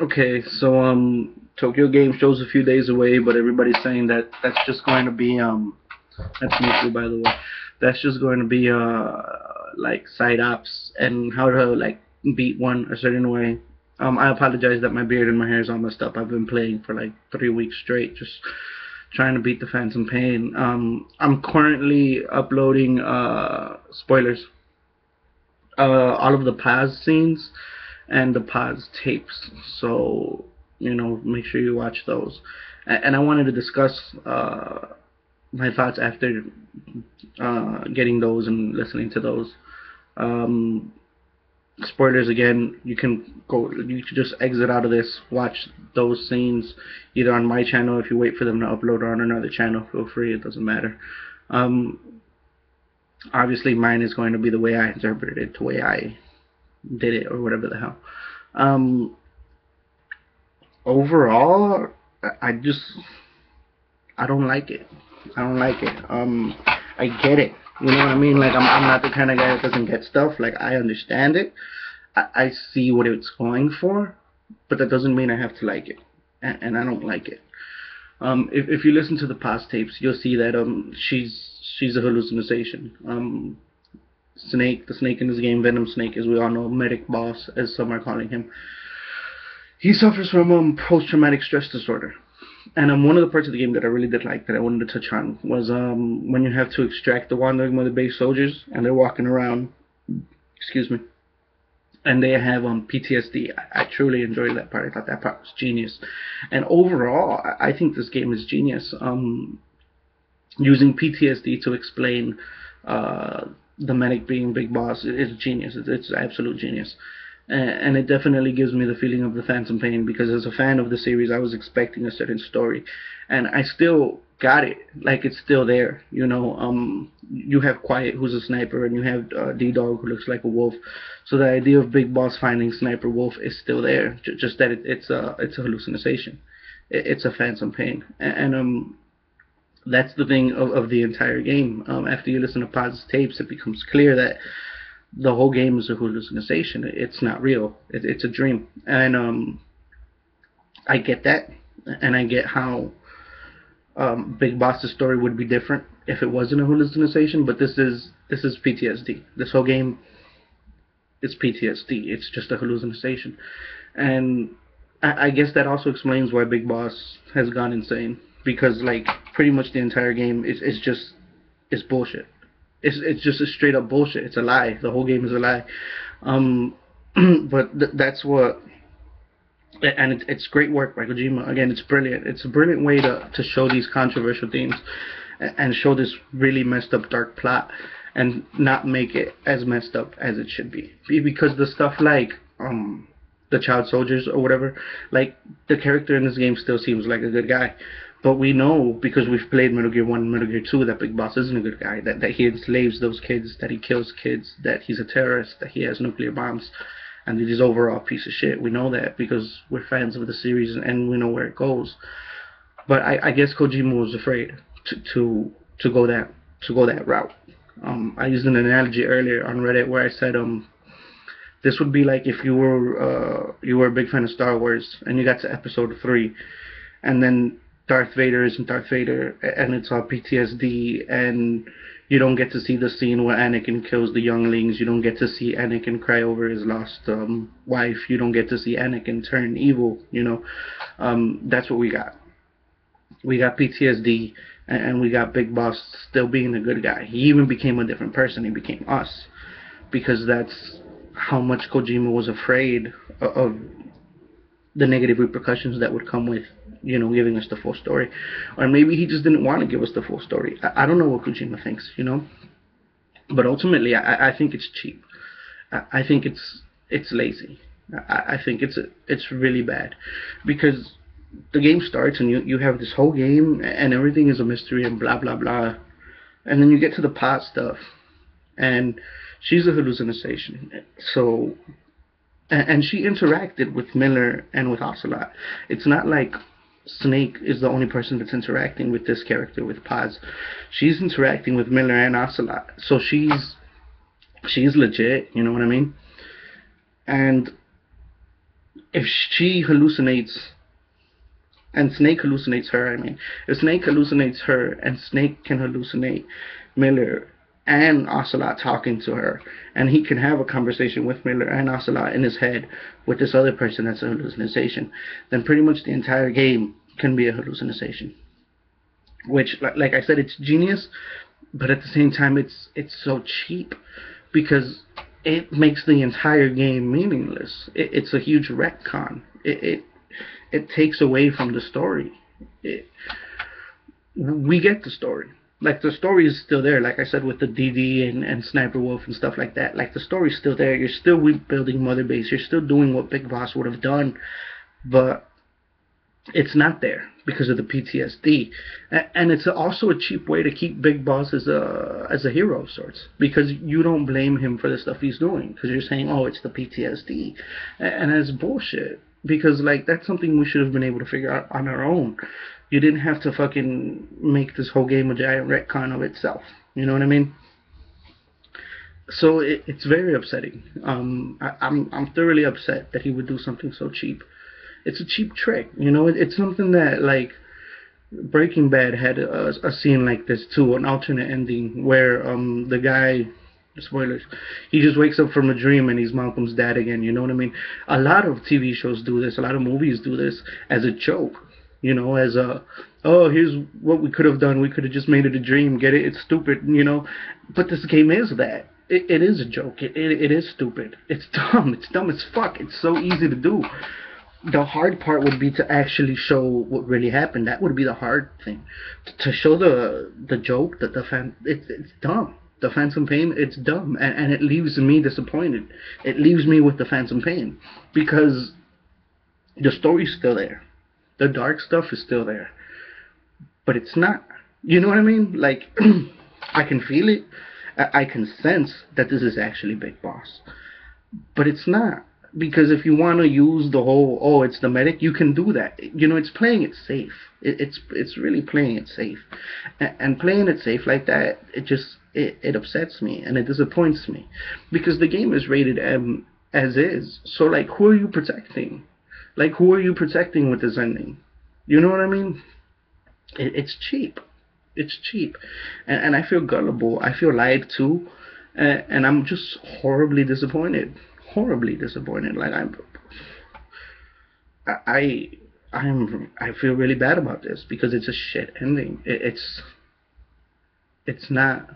Okay, so Tokyo Game Show's a few days away, but everybody's saying that that's just going to be that's me by the way. That's just going to be like side ops and how to like beat one a certain way. I apologize that my beard and my hair is all messed up. I've been playing for like 3 weeks straight, just trying to beat the Phantom Pain. I'm currently uploading spoilers, all of the past scenes and the pause tapes. So, make sure you watch those. And I wanted to discuss my thoughts after getting those and listening to those. Um, Spoilers again. You can go. You can just exit out of this. Watch those scenes either on my channel if you wait for them to upload, or on another channel. Feel free. It doesn't matter. Um, Obviously, mine is going to be the way I interpreted it, the way I did it, or whatever the hell. Um, Overall, I just I don't like it. I don't like it. I get it. You know what I mean? Like I'm not the kind of guy that doesn't get stuff. Like I understand it. I see what it's going for, but that doesn't mean I have to like it, and I don't like it. If you listen to the past tapes, you'll see that she's a hallucination. Snake, the snake in this game, Venom Snake, as we all know, Medic Boss, as some are calling him. He suffers from post-traumatic stress disorder. And one of the parts of the game that I really did like that I wanted to touch on was when you have to extract the Wandering Mother base soldiers and they're walking around, excuse me, and they have PTSD. I truly enjoyed that part. I thought that part was genius. And overall, I think this game is genius. Using PTSD to explain the medic being Big Boss is genius. It's absolute genius. And it definitely gives me the feeling of the Phantom Pain, because as a fan of the series, I was expecting a certain story, and I still got it. Like it's still there, you know. You have Quiet, who's a sniper, and you have D Dog, who looks like a wolf. So the idea of Big Boss finding Sniper Wolf is still there. Just that it's a hallucination. It's a Phantom Pain, and that's the thing of the entire game. After you listen to Pod's tapes, it becomes clear that the whole game is a hallucination. It's not real. It's a dream, and I get that, and I get how Big Boss's story would be different if it wasn't a hallucination. But this is PTSD. This whole game is PTSD. It's just a hallucination, and I guess that also explains why Big Boss has gone insane, because like pretty much the entire game is just is bullshit. It's just a straight up bullshit. It's a lie. The whole game is a lie. Um, but that's what, and it's great work by Kojima. Again, it's brilliant. It's a brilliant way to show these controversial themes and show this really messed up dark plot and not make it as messed up as it should be. Because the stuff like the child soldiers or whatever, like the character in this game still seems like a good guy. But we know, because we've played Metal Gear 1 and Metal Gear 2, that Big Boss isn't a good guy, that he enslaves those kids, that he kills kids, that he's a terrorist, that he has nuclear bombs, and that he's overall a piece of shit. We know that because we're fans of the series and we know where it goes. But I guess Kojima was afraid to go that route. I used an analogy earlier on Reddit where I said this would be like if you were a big fan of Star Wars and you got to Episode 3, and then Darth Vader isn't Darth Vader, and it's all PTSD, and you don't get to see the scene where Anakin kills the younglings. You don't get to see Anakin cry over his lost wife. You don't get to see Anakin turn evil. That's what we got. We got PTSD, and we got Big Boss still being a good guy. He even became a different person. He became us, because that's how much Kojima was afraid of the negative repercussions that would come with, giving us the full story. Or maybe he just didn't want to give us the full story. I don't know what Kojima thinks. But ultimately, I think it's cheap. I think it's lazy. I think it's really bad, because the game starts and you have this whole game and everything is a mystery and blah blah blah, and then you get to the pot stuff, and she's a hallucination. So, and she interacted with Miller and with Ocelot. It's not like Snake is the only person that's interacting with this character, with Paz. She's interacting with Miller and Ocelot. So she's legit, you know what I mean? And if she hallucinates and Snake hallucinates her, I mean, if Snake hallucinates her and Snake can hallucinate Miller and Ocelot talking to her, and he can have a conversation with Miller and Ocelot in his head with this other person that's a hallucination, then pretty much the entire game can be a hallucination. Which, like I said, it's genius, but at the same time, it's so cheap because it makes the entire game meaningless. It's a huge retcon. It takes away from the story. We get the story. Like, the story is still there. Like I said, with the DD and Sniper Wolf and stuff like that. Like, the story's still there. You're still rebuilding Mother Base. You're still doing what Big Boss would have done. But it's not there because of the PTSD. And it's also a cheap way to keep Big Boss as a hero of sorts, because you don't blame him for the stuff he's doing, because you're saying, oh, it's the PTSD. And that's bullshit, because, like, that's something we should have been able to figure out on our own. You didn't have to fucking make this whole game a giant retcon of itself. You know what I mean? So it's very upsetting. I'm thoroughly upset that he would do something so cheap. It's a cheap trick, you know. It's something that, like, Breaking Bad had a scene like this too, an alternate ending where the guy, spoilers, he just wakes up from a dream and he's Malcolm's dad again. You know what I mean? A lot of TV shows do this. A lot of movies do this as a joke. You know, as a, oh, here's what we could have done. We could have just made it a dream. Get it? It's stupid, you know. But this game is that. It is a joke. It is stupid. It's dumb. It's dumb as fuck. It's so easy to do. The hard part would be to actually show what really happened. That would be the hard thing. To show the joke, that it's dumb. The Phantom Pain, it's dumb, and it leaves me disappointed. It leaves me with the Phantom Pain, because the story's still there. The dark stuff is still there. But it's not. You know what I mean? Like, I can feel it. I can sense that this is actually Big Boss. But it's not. Because if you want to use the whole, oh, it's the medic, you can do that. You know, it's playing it safe. It's really playing it safe. And playing it safe like that, it upsets me and it disappoints me. Because the game is rated M as is. So, like, who are you protecting? Like, who are you protecting with this ending? You know what I mean? It's cheap. It's cheap. And I feel gullible. I feel lied to. And I'm just horribly disappointed. Horribly disappointed. Like, I feel really bad about this because it's a shit ending. It's not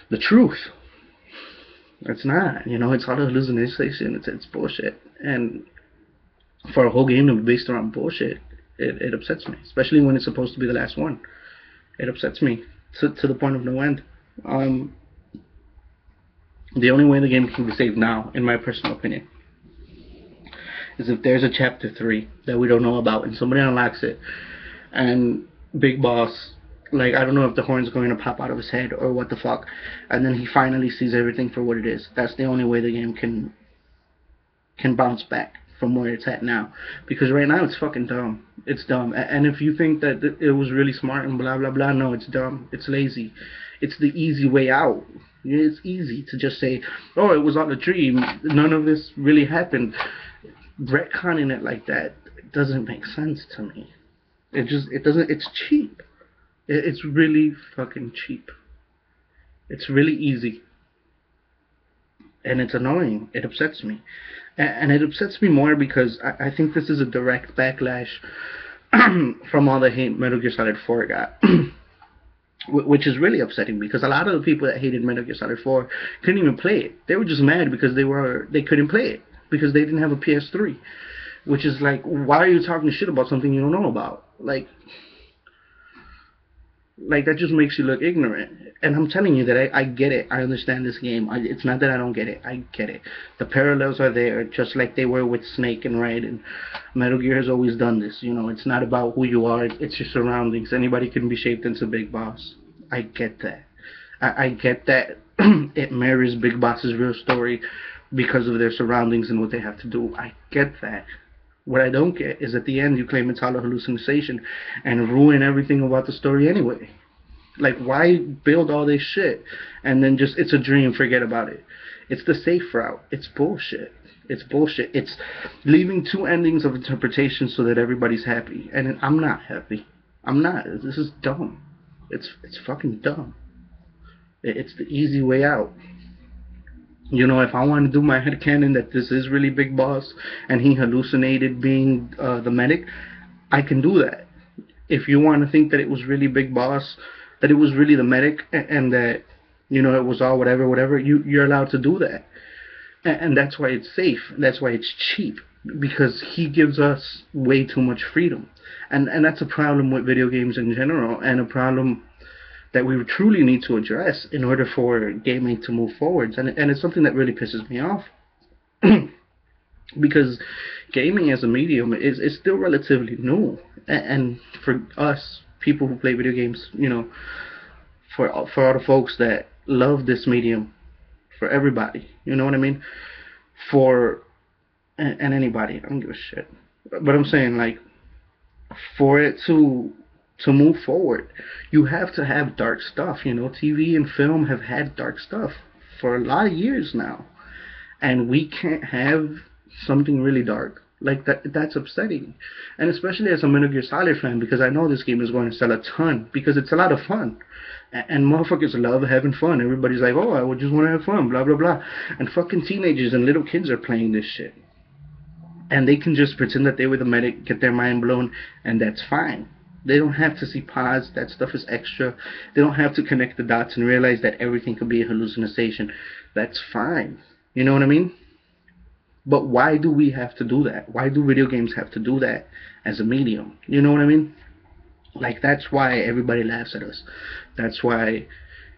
the truth. It's not. You know, it's all a hallucination. It's bullshit. And for a whole game to be based around bullshit, it upsets me. Especially when it's supposed to be the last one. It upsets me to the point of no end. The only way the game can be saved now, in my personal opinion, is if there's a chapter 3 that we don't know about and somebody unlocks it, and Big Boss, like, I don't know if the horn's going to pop out of his head or what the fuck, and then he finally sees everything for what it is. That's the only way the game can bounce back from where it's at now. Because right now it's fucking dumb. It's dumb. And if you think that it was really smart and blah blah blah, no, it's dumb. It's lazy. It's the easy way out. It's easy to just say, oh, it was all a dream. None of this really happened. Retconning it like that doesn't make sense to me. It doesn't. It's cheap. It's really fucking cheap. It's really easy. And it's annoying. It upsets me. And it upsets me more because I think this is a direct backlash from all the hate Metal Gear Solid 4 got. Which is really upsetting, because a lot of the people that hated Metal Gear Solid 4 couldn't even play it. They were just mad because they couldn't play it because they didn't have a PS3. Which is like, why are you talking shit about something you don't know about? Like that just makes you look ignorant. And I'm telling you that I get it. I understand this game. It's not that I don't get it. I get it. The parallels are there, just like they were with Snake and Raiden. Metal Gear has always done this. You know, it's not about who you are. It's your surroundings. Anybody can be shaped into Big Boss. I get that. I get that it mirrors Big Boss's real story because of their surroundings and what they have to do. I get that. What I don't get is at the end you claim it's all a hallucination and ruin everything about the story anyway. Like, why build all this shit and then just, it's a dream, forget about it. It's the safe route. It's bullshit. It's bullshit. It's leaving two endings of interpretation so that everybody's happy, and I'm not happy. I'm not. This is dumb. It's fucking dumb. It's the easy way out. You know, if I want to do my headcanon that this is really Big Boss and he hallucinated being the medic, I can do that. If you want to think that it was really Big Boss, that it was really the medic, and that, you know, it was all whatever, whatever, you're allowed to do that. And that's why it's safe. That's why it's cheap. Because he gives us way too much freedom. And that's a problem with video games in general, and a problem that we truly need to address in order for gaming to move forwards. And it's something that really pisses me off. Because gaming as a medium is still relatively new. And for us, people who play video games, you know, for all the folks that love this medium, for everybody, you know what I mean? For, and anybody, I don't give a shit. But I'm saying, like, for it to move forward, you have to have dark stuff. You know, TV and film have had dark stuff for a lot of years now, and we can't have something really dark like that. That's upsetting, and especially as a Metal Gear Solid fan, because I know this game is going to sell a ton because it's a lot of fun, and motherfuckers love having fun. Everybody's like, oh, I would just want to have fun, blah blah blah, and fucking teenagers and little kids are playing this shit. And they can just pretend that they were the medic, get their mind blown, and that's fine. They don't have to see pause. That stuff is extra. They don't have to connect the dots and realize that everything could be a hallucination. That's fine. You know what I mean? But why do we have to do that? Why do video games have to do that as a medium? You know what I mean? Like, that's why everybody laughs at us. That's why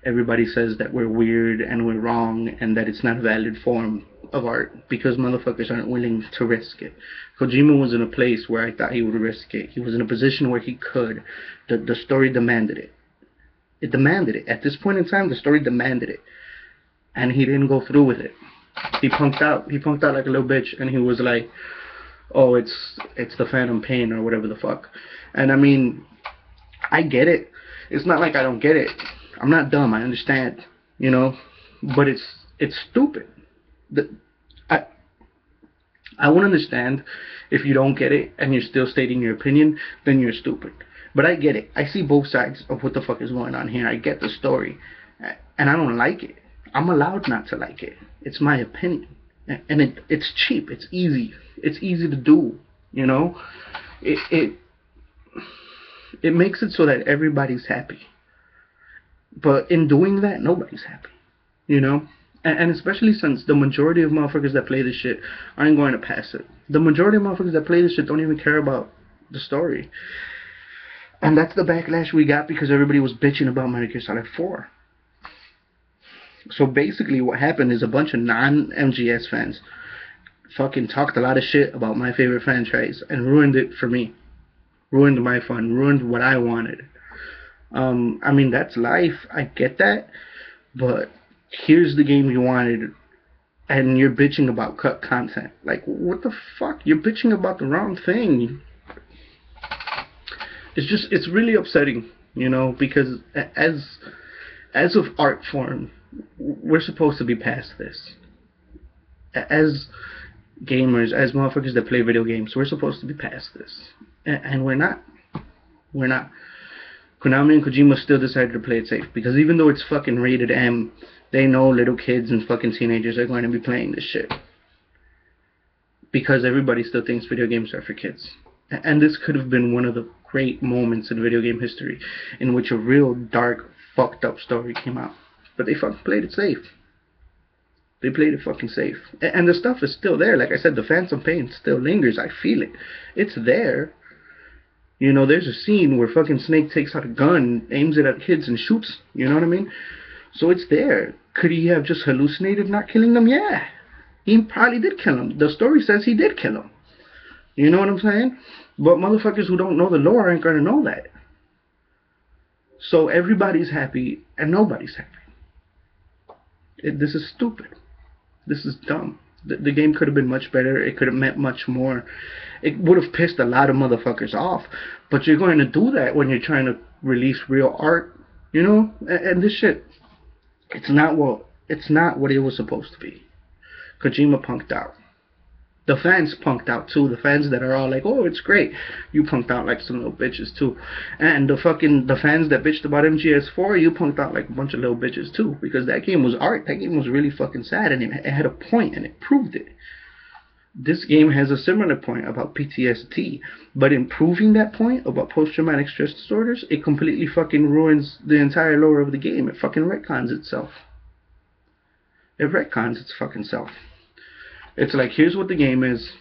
everybody says that we're weird and we're wrong and that it's not a valid form of art, because motherfuckers aren't willing to risk it. Kojima was in a place where I thought he would risk it. He was in a position where he could. The story demanded it. It demanded it. At this point in time, the story demanded it. And he didn't go through with it. He punked out. He punked out like a little bitch, and he was like, oh, it's the Phantom Pain or whatever the fuck. And I mean, I get it. It's not like I don't get it. I'm not dumb. I understand, you know, but it's stupid. I won't understand if you don't get it and you're still stating your opinion, then you're stupid. But I get it. I see both sides of what the fuck is going on here. I get the story, and I don't like it. I'm allowed not to like it. It's my opinion, and it's cheap. It's easy. It's easy to do. You know, it makes it so that everybody's happy. But in doing that, nobody's happy. You know. And especially since the majority of motherfuckers that play this shit aren't going to pass it. The majority of motherfuckers that play this shit don't even care about the story. And that's the backlash we got because everybody was bitching about Metal Gear Solid 4. So basically what happened is a bunch of non-MGS fans fucking talked a lot of shit about my favorite franchise and ruined it for me. Ruined my fun. Ruined what I wanted. I mean, that's life. I get that. But here's the game you wanted, and you're bitching about cut content. Like, what the fuck? You're bitching about the wrong thing. It's really upsetting, you know, because as of art form, we're supposed to be past this. As gamers, as motherfuckers that play video games, we're supposed to be past this. And we're not. We're not. Konami and Kojima still decided to play it safe, because even though it's fucking rated M, they know little kids and fucking teenagers are going to be playing this shit. Because everybody still thinks video games are for kids. And this could have been one of the great moments in video game history in which a real dark, fucked up story came out. But they fucking played it safe. They played it fucking safe. And the stuff is still there. Like I said, the Phantom Pain still lingers. I feel it. It's there. You know, there's a scene where fucking Snake takes out a gun, aims it at kids and shoots. You know what I mean? So it's there. Could he have just hallucinated not killing them? Yeah. He probably did kill him. The story says he did kill him. You know what I'm saying? But motherfuckers who don't know the lore aren't going to know that. So everybody's happy and nobody's happy. This is stupid. This is dumb. The game could have been much better. It could have meant much more. It would have pissed a lot of motherfuckers off. But you're going to do that when you're trying to release real art. You know? And this shit, it's not what it was supposed to be. Kojima punked out. The fans punked out too. The fans that are all like, "Oh, it's great," you punked out like some little bitches too. And the fans that bitched about MGS4, you punked out like a bunch of little bitches too. Because that game was art. That game was really fucking sad, and it had a point, and it proved it. This game has a similar point about PTSD, but in proving that point about post-traumatic stress disorders, it completely fucking ruins the entire lore of the game. It fucking retcons itself. It retcons its fucking self. It's like, here's what the game is.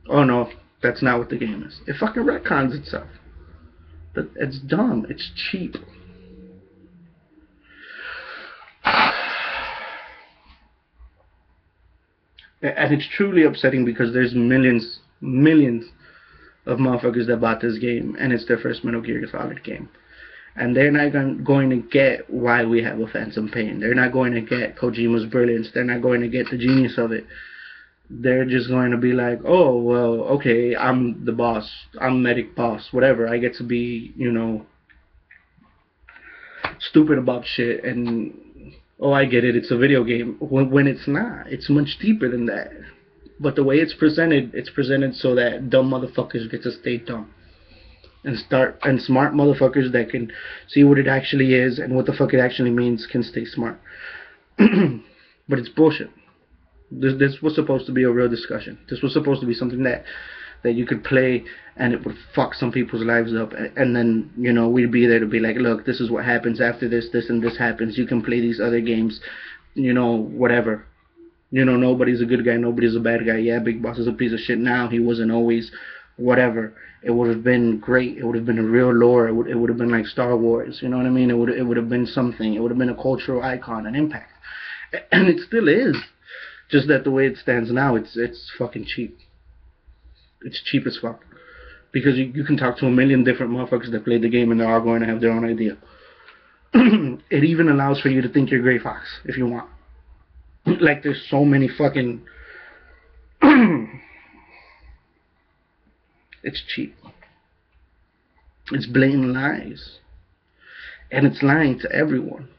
Oh no, that's not what the game is. It fucking retcons itself. But it's dumb. It's cheap. And it's truly upsetting because there's millions of motherfuckers that bought this game, and it's their first Metal Gear Solid game. And they're not going to get why we have a Phantom Pain. They're not going to get Kojima's brilliance. They're not going to get the genius of it. They're just going to be like, oh, well, okay, I'm the boss. I'm medic boss, whatever. I get to be, you know, stupid about shit. And, oh, I get it, it's a video game. When it's not. It's much deeper than that. But the way it's presented so that dumb motherfuckers get to stay dumb. And smart motherfuckers that can see what it actually is and what the fuck it actually means can stay smart. But it's bullshit. This was supposed to be a real discussion. This was supposed to be something that you could play and it would fuck some people's lives up, and then, you know, we'd be there to be like, look, this is what happens after this and this happens. You can play these other games, you know, whatever. You know, nobody's a good guy, nobody's a bad guy. Yeah, Big Boss is a piece of shit now. He wasn't always, whatever. It would have been great. It would have been a real lore. It would have been like Star Wars. You know what I mean? It would have been something. It would have been a cultural icon, an impact, and it still is. Just that the way it stands now, it's fucking cheap. It's cheap as fuck. Because you can talk to a million different motherfuckers that played the game and they're all going to have their own idea. It even allows for you to think you're Gray Fox if you want. Like, there's so many fucking... It's cheap. It's blatant lies. And it's lying to everyone.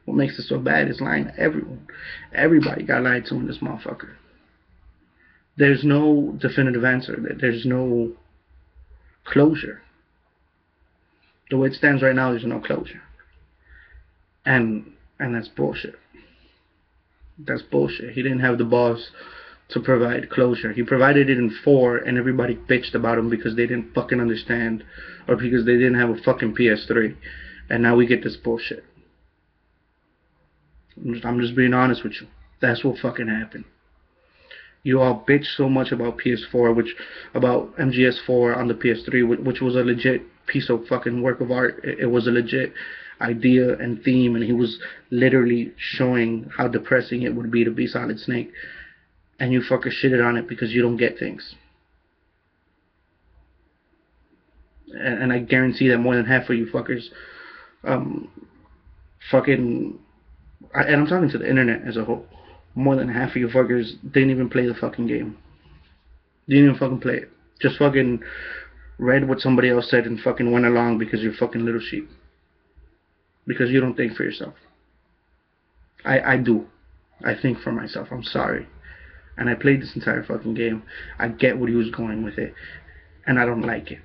What makes it so bad is lying to everyone. Everybody got lied to in this motherfucker. There's no definitive answer. There's no closure. The way it stands right now, there's no closure. And that's bullshit. That's bullshit. He didn't have the balls to provide closure. He provided it in 4, and everybody bitched about him because they didn't fucking understand, or because they didn't have a fucking PS3. And now we get this bullshit. I'm just being honest with you. That's what fucking happened. You all bitch so much about PS4, about MGS4 on the PS3, which was a legit piece of fucking work of art. It was a legit idea and theme, and he was literally showing how depressing it would be to be Solid Snake. And you fuckers shitted on it because you don't get things. And I guarantee that more than half of you fuckers, and I'm talking to the internet as a whole, more than half of you fuckers didn't even play the fucking game. Didn't even fucking play it. Just fucking read what somebody else said and fucking went along because you're fucking little sheep. Because you don't think for yourself. I do. I think for myself. I'm sorry. And I played this entire fucking game. I get what he was going with it. And I don't like it.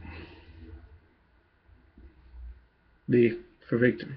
V for victory.